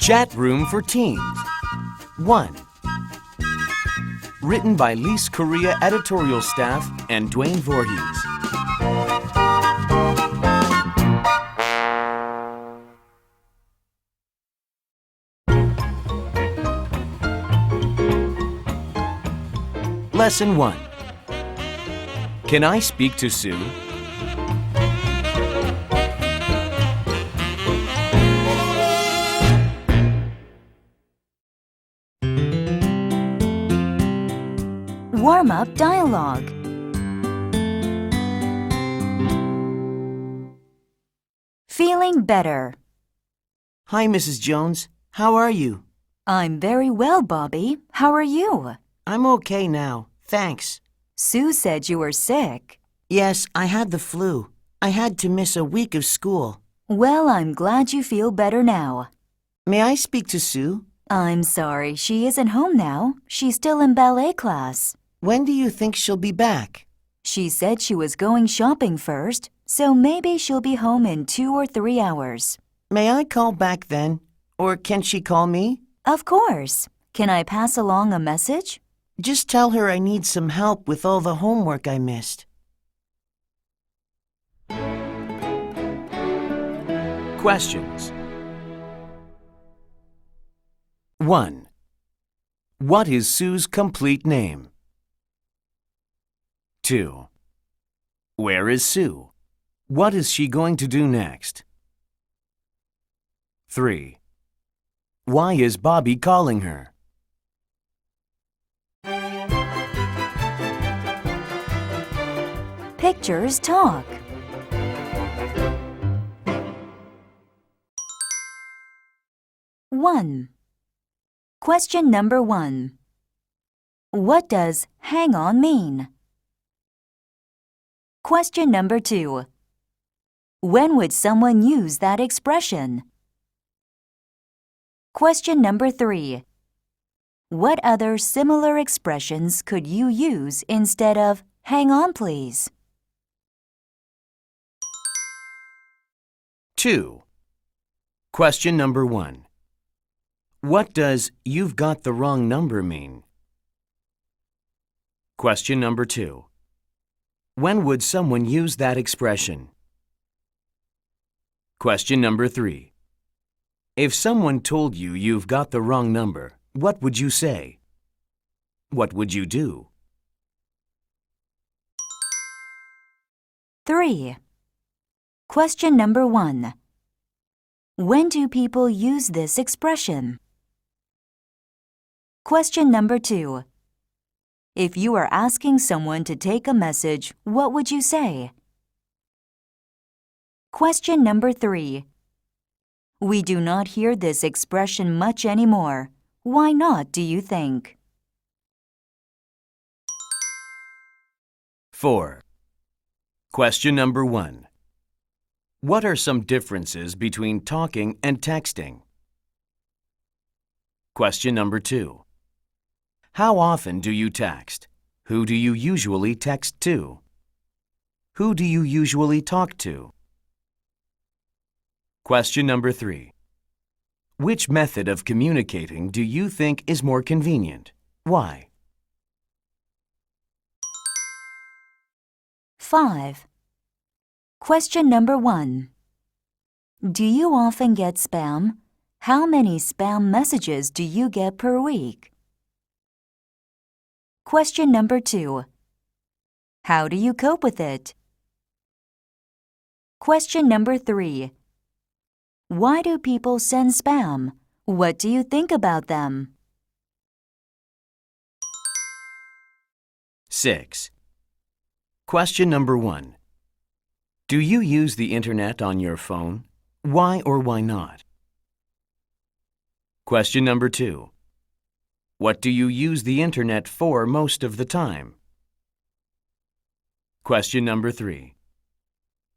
Chat Room for Teens. 1. Written by Liskoria editorial staff and Dwayne Voorhees. Lesson 1. Can I speak to Sue? Warm-up dialogue. Feeling better. Hi, Mrs. Jones. How are you? I'm very well, Bobby. How are you? I'm okay now. Thanks. Sue said you were sick. Yes, I had the flu. I had to miss a week of school. Well, I'm glad you feel better now. May I speak to Sue? I'm sorry, she isn't home now. She's still in ballet class. When do you think she'll be back? She said she was going shopping first, so maybe she'll be home in 2 or 3 hours. May I call back then? Or can she call me? Of course. Can I pass along a message? Just tell her I need some help with all the homework I missed. Questions. 1. What is Sue's complete name? 2. Where is Sue? What is she going to do next? 3. Why is Bobby calling her? Pictures talk. One. Question number 1. What does hang on mean? Question number 2. When would someone use that expression? Question number 3. What other similar expressions could you use instead of hang on, please? 2. Question number 1. What does "you've got the wrong number" mean? Question number 2. When would someone use that expression? Question number 3. If someone told you you've got the wrong number, what would you say? What would you do? 3. Question number 1. When do people use this expression? Question number 2. If you are asking someone to take a message, what would you say? Question number 3. We do not hear this expression much anymore. Why not, do you think? 4. Question number 1. What are some differences between talking and texting? Question number 2. How often do you text? Who do you usually text to? Who do you usually talk to? Question number 3. Which method of communicating do you think is more convenient? Why? 5. Question number 1. Do you often get spam? How many spam messages do you get per week? Question number 2. How do you cope with it? Question number 3. Why do people send spam? What do you think about them? 6. Question number 1. Do you use the internet on your phone? Why or why not? Question number 2. What do you use the internet for most of the time? Question number 3.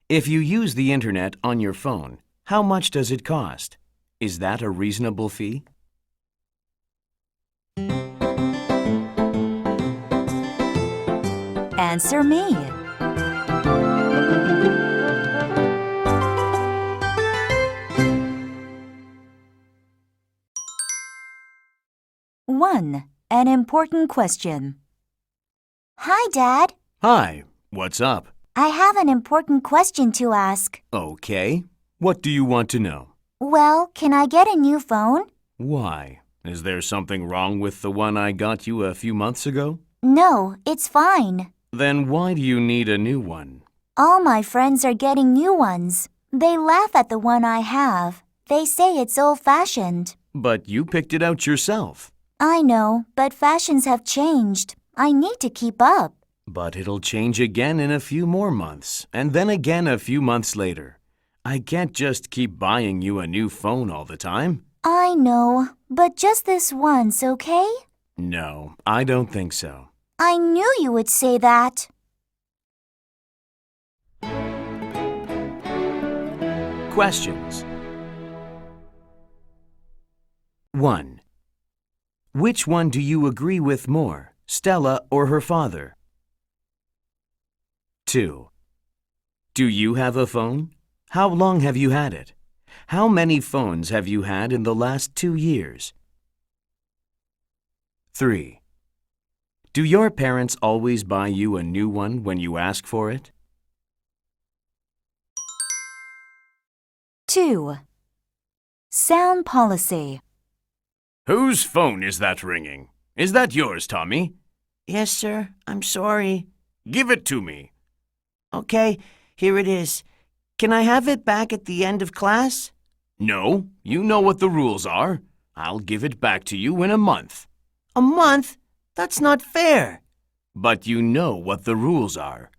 If you use the internet on your phone, how much does it cost? Is that a reasonable fee? Answer me. 1. An important question. Hi, Dad. Hi, what's up? I have an important question to ask. Okay. What do you want to know? Well, can I get a new phone? Why? Is there something wrong with the one I got you a few months ago? No, it's fine. Then why do you need a new one? All my friends are getting new ones. They laugh at the one I have. They say it's old-fashioned. But you picked it out yourself. I know, but fashions have changed. I need to keep up. But it'll change again in a few more months, and then again a few months later. I can't just keep buying you a new phone all the time. I know, but just this once, okay? No, I don't think so. I knew you would say that. Questions. 1. Which one do you agree with more, Stella or her father? 2. Do you have a phone? How long have you had it? How many phones have you had in the last 2 years? 3. Do your parents always buy you a new one when you ask for it? 2. Sound policy. Whose phone is that ringing? Is that yours, Tommy? Yes, sir. I'm sorry. Give it to me. Okay, here it is. Can I have it back at the end of class? No, you know what the rules are. I'll give it back to you in a month. A month? That's not fair. But you know what the rules are.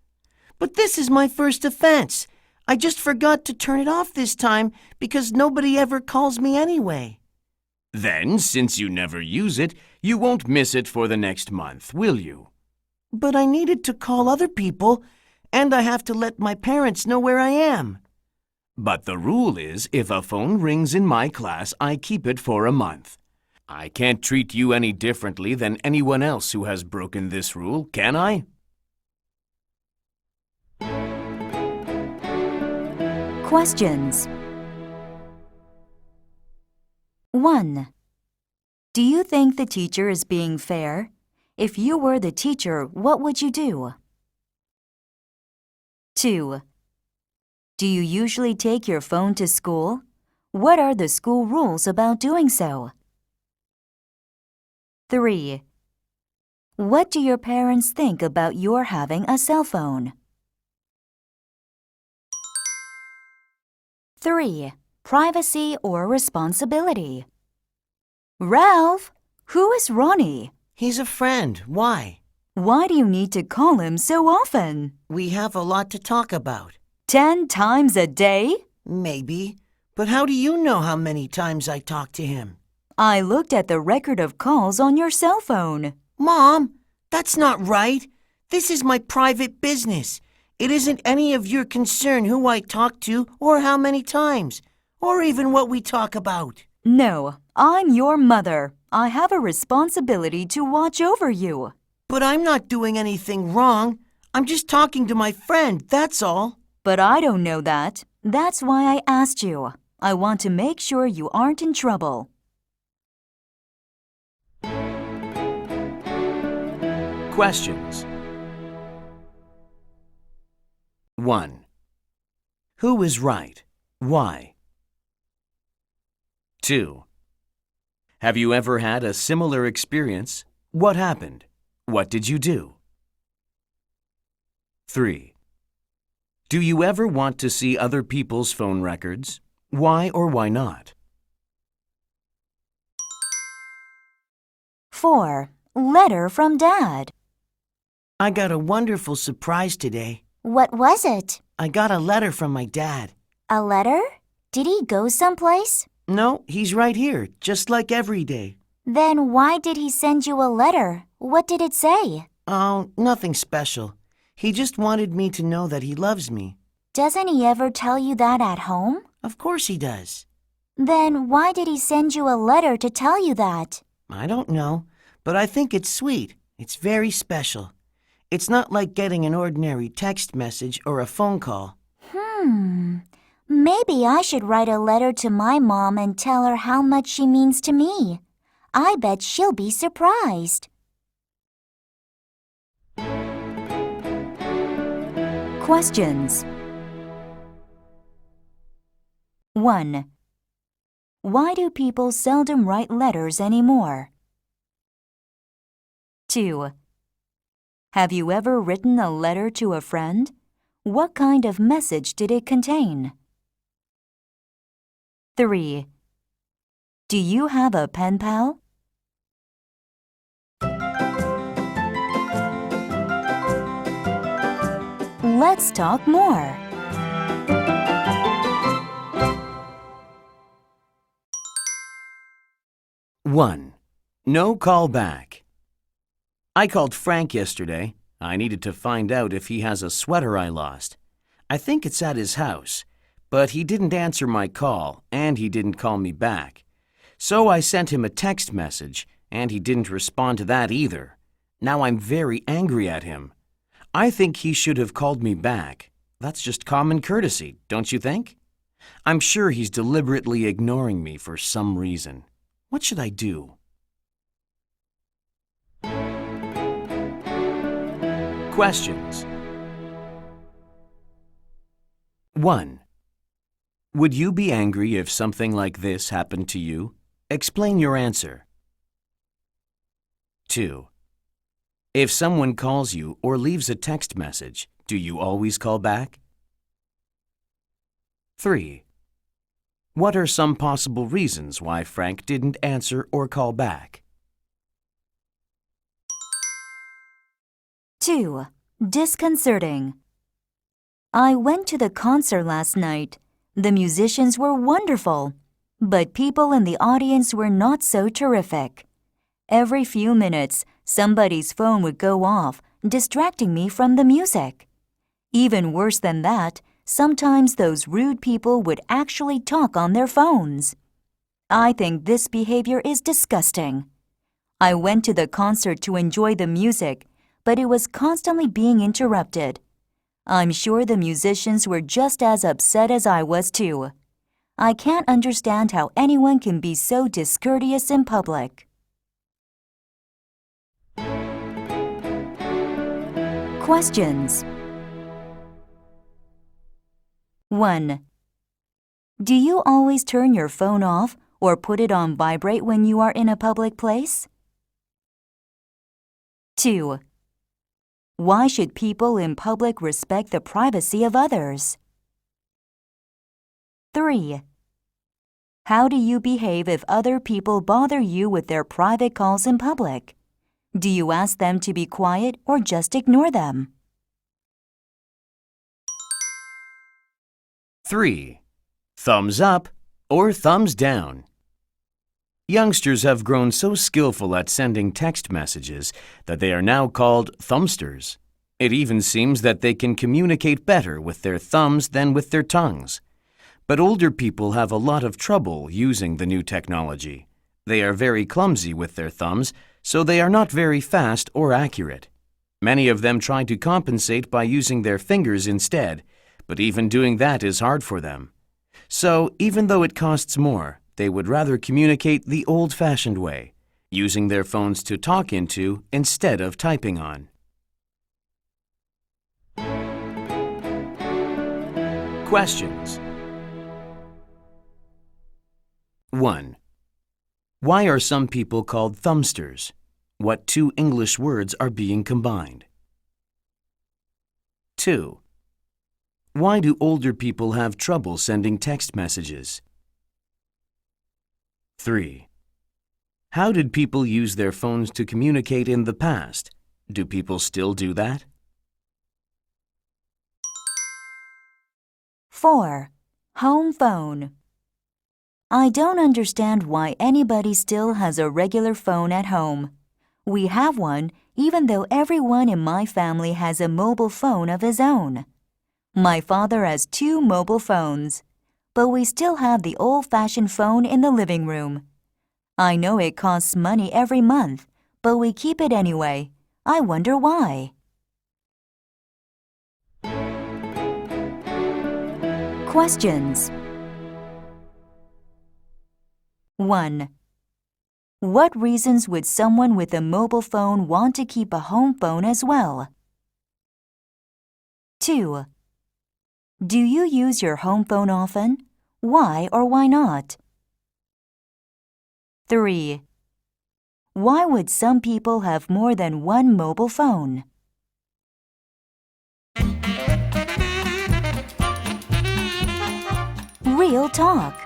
But this is my first offense. I just forgot to turn it off this time because nobody ever calls me anyway. Then, since you never use it, you won't miss it for the next month, will you? But I needed to call other people, and I have to let my parents know where I am. But the rule is, if a phone rings in my class, I keep it for a month. I can't treat you any differently than anyone else who has broken this rule, can I? Questions. 1. Do you think the teacher is being fair? If you were the teacher, what would you do? 2. Do you usually take your phone to school? What are the school rules about doing so? 3. What do your parents think about your having a cell phone? 3. Privacy or responsibility. Ralph, who is Ronnie? He's a friend. Why? Why do you need to call him so often? We have a lot to talk about. 10 times a day? Maybe. But how do you know how many times I talk to him? I looked at the record of calls on your cell phone. Mom, that's not right. This is my private business. It isn't any of your concern who I talk to or how many times, or even what we talk about. No, I'm your mother. I have a responsibility to watch over you. But I'm not doing anything wrong. I'm just talking to my friend, that's all. But I don't know that. That's why I asked you. I want to make sure you aren't in trouble. Questions. 1. Who is right? Why? 2. Have you ever had a similar experience? What happened? What did you do? 3. Do you ever want to see other people's phone records? Why or why not? 4. Letter from Dad. I got a wonderful surprise today. What was it? I got a letter from my dad. A letter? Did he go someplace? No, he's right here, just like every day. Then why did he send you a letter? What did it say? Oh, nothing special. He just wanted me to know that he loves me. Doesn't he ever tell you that at home? Of course he does. Then why did he send you a letter to tell you that? I don't know, but I think it's sweet. It's very special. It's not like getting an ordinary text message or a phone call. Maybe I should write a letter to my mom and tell her how much she means to me. I bet she'll be surprised. Questions. 1. Why do people seldom write letters anymore? 2. Have you ever written a letter to a friend? What kind of message did it contain? 3. Do you have a pen pal? Let's talk more. One. No call back. I called Frank yesterday. I needed to find out if he has a sweater I lost. I think it's at his house, but he didn't answer my call and he didn't call me back. So I sent him a text message and he didn't respond to that either. Now I'm very angry at him. I think he should have called me back. That's just common courtesy, don't you think? I'm sure he's deliberately ignoring me for some reason. What should I do? Questions. 1. Would you be angry if something like this happened to you? Explain your answer. 2. If someone calls you or leaves a text message, do you always call back? 3. What are some possible reasons why Frank didn't answer or call back? 2. Disconcerting. I went to the concert last night. The musicians were wonderful, but people in the audience were not so terrific. Every few minutes, somebody's phone would go off, distracting me from the music. Even worse than that, sometimes those rude people would actually talk on their phones. I think this behavior is disgusting. I went to the concert to enjoy the music, but it was constantly being interrupted. I'm sure the musicians were just as upset as I was too. I can't understand how anyone can be so discourteous in public. Questions. 1. Do you always turn your phone off or put it on vibrate when you are in a public place? 2. Why should people in public respect the privacy of others? 3. How do you behave if other people bother you with their private calls in public? Do you ask them to be quiet or just ignore them? 3. Thumbs up or thumbs down. Youngsters have grown so skillful at sending text messages that they are now called thumbsters. It even seems that they can communicate better with their thumbs than with their tongues. But older people have a lot of trouble using the new technology. They are very clumsy with their thumbs, so they are not very fast or accurate. Many of them try to compensate by using their fingers instead, but even doing that is hard for them. So, even though it costs more, they would rather communicate the old-fashioned way, using their phones to talk into instead of typing on. Questions. 1. Why are some people called thumbsters? What two English words are being combined? 2. Why do older people have trouble sending text messages? 3. How did people use their phones to communicate in the past? Do people still do that? 4. Home phone. I don't understand why anybody still has a regular phone at home. We have one even though everyone in my family has a mobile phone of his own. My father has 2 mobile phones, but we still have the old-fashioned phone in the living room. I know it costs money every month, but we keep it anyway. I wonder why. Questions. 1. What reasons would someone with a mobile phone want to keep a home phone as well? 2. Do you use your home phone often? Why or why not? 3. Why would some people have more than one mobile phone? Real talk.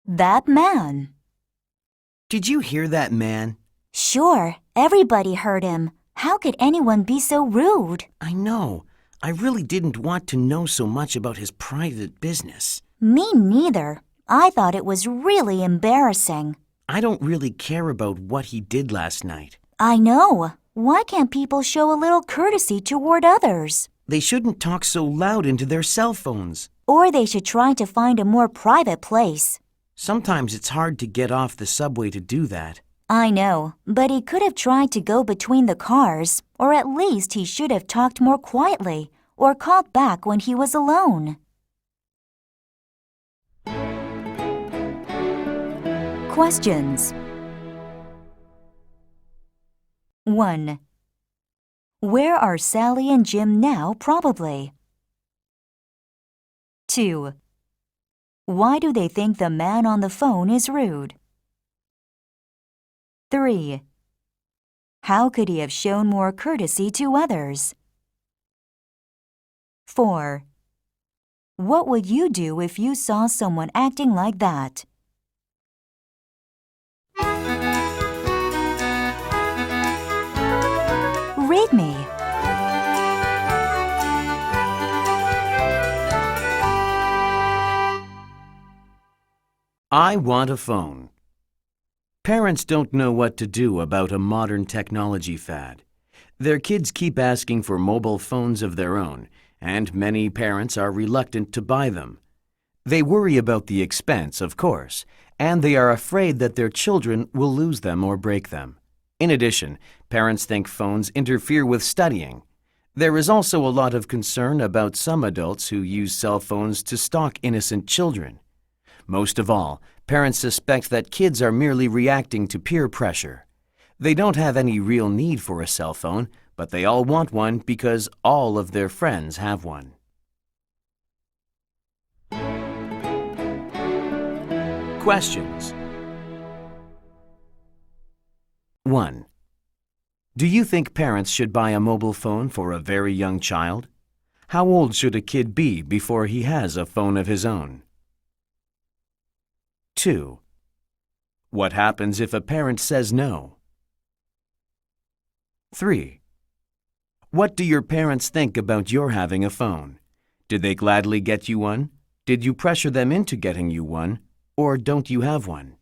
That man. Did you hear that man? Sure, everybody heard him. How could anyone be so rude? I know. I really didn't want to know so much about his private business. Me neither. I thought it was really embarrassing. I don't really care about what he did last night. I know. Why can't people show a little courtesy toward others? They shouldn't talk so loud into their cell phones. Or they should try to find a more private place. Sometimes it's hard to get off the subway to do that. I know, but he could have tried to go between the cars, or at least he should have talked more quietly, or called back when he was alone. Questions. 1. Where are Sally and Jim now, probably? 2. Why do they think the man on the phone is rude? 3. How could he have shown more courtesy to others? 4. What would you do if you saw someone acting like that? Read me. I want a phone. Parents don't know what to do about a modern technology fad. Their kids keep asking for mobile phones of their own, and many parents are reluctant to buy them. They worry about the expense, of course, and they are afraid that their children will lose them or break them. In addition, parents think phones interfere with studying. There is also a lot of concern about some adults who use cell phones to stalk innocent children. Most of all, parents suspect that kids are merely reacting to peer pressure. They don't have any real need for a cell phone, but they all want one because all of their friends have one. Questions. 1. Do you think parents should buy a mobile phone for a very young child? How old should a kid be before he has a phone of his own? 2. What happens if a parent says no? 3. What do your parents think about your having a phone? Did they gladly get you one? Did you pressure them into getting you one? Or don't you have one?